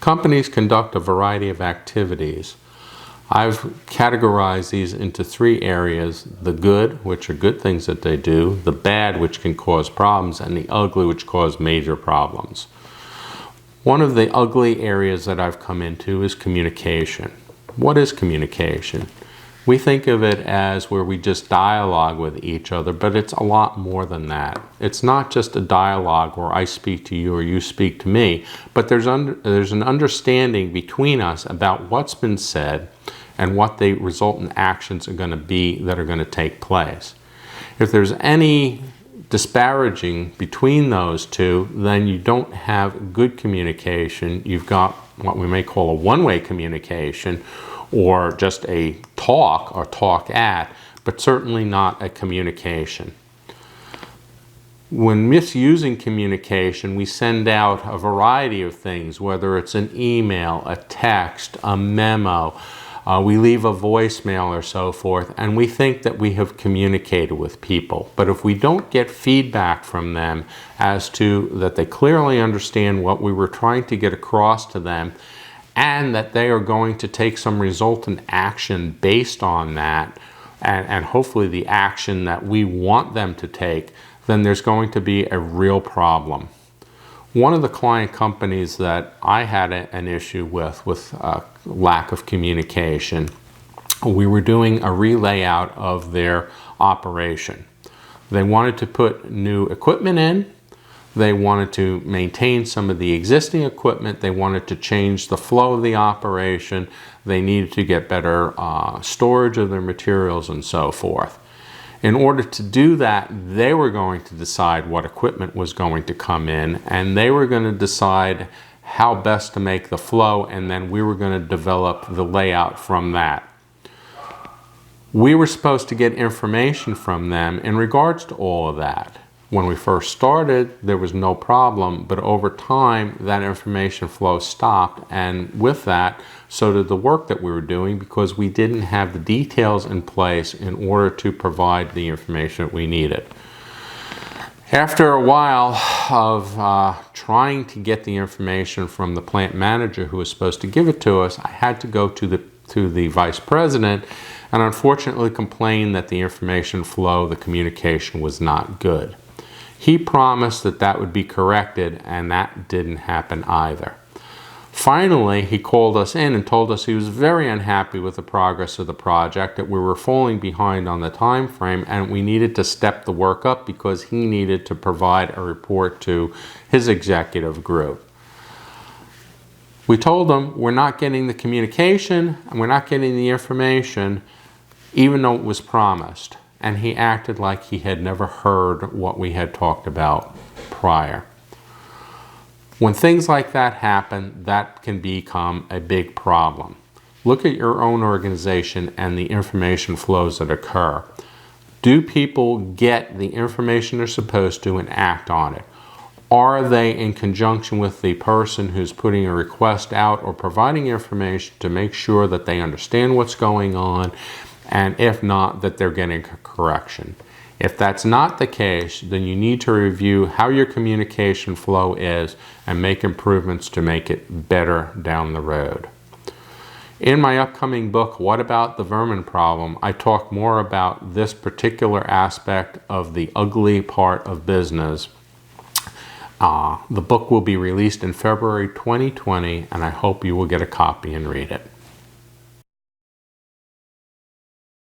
Companies conduct a variety of activities. I've categorized these into three areas: the good, which are good things that they do; the bad, which can cause problems; and the ugly, which cause major problems. One of the ugly areas that I've come into is communication. What is communication? We think of it as where we just dialogue with each other, but it's a lot more than that. It's not just a dialogue where I speak to you or you speak to me, but there's an understanding between us about what's been said and what the resultant actions are going to be that are going to take place. If there's any disparaging between those two, then you don't have good communication. You've got what we may call a one-way communication, or just a talk or talk at, but certainly not a communication. When misusing communication, we send out a variety of things, whether it's an email, a text, a memo, we leave a voicemail or so forth, and we think that we have communicated with people. But if we don't get feedback from them as to that they clearly understand what we were trying to get across to them, and that they are going to take some resultant action based on that, and hopefully the action that we want them to take, then there's going to be a real problem. One of the client companies that I had an issue with lack of communication, we were doing a re-layout of their operation. They wanted to put new equipment in. They wanted to maintain some of the existing equipment. They wanted to change the flow of the operation. They needed to get better storage of their materials and so forth. In order to do that, they were going to decide what equipment was going to come in, and they were going to decide how best to make the flow, and then we were going to develop the layout from that. We were supposed to get information from them in regards to all of that. When we first started, there was no problem, but over time, that information flow stopped, and with that, so did the work that we were doing, because we didn't have the details in place in order to provide the information that we needed. After a while of trying to get the information from the plant manager who was supposed to give it to us, I had to go to the vice president and unfortunately complain that the information flow, the communication was not good. He promised that that would be corrected, and that didn't happen either. Finally, he called us in and told us he was very unhappy with the progress of the project, that we were falling behind on the time frame, and we needed to step the work up because he needed to provide a report to his executive group. We told him we're not getting the communication and we're not getting the information, even though it was promised. And he acted like he had never heard what we had talked about prior. When things like that happen, that can become a big problem. Look at your own organization and the information flows that occur. Do people get the information they're supposed to and act on it? Are they in conjunction with the person who's putting a request out or providing information to make sure that they understand what's going on? And if not, that they're getting a correction. If that's not the case, then you need to review how your communication flow is and make improvements to make it better down the road. In my upcoming book, What About the Vermin Problem?, I talk more about this particular aspect of the ugly part of business. The book will be released in February 2020, and I hope you will get a copy and read it.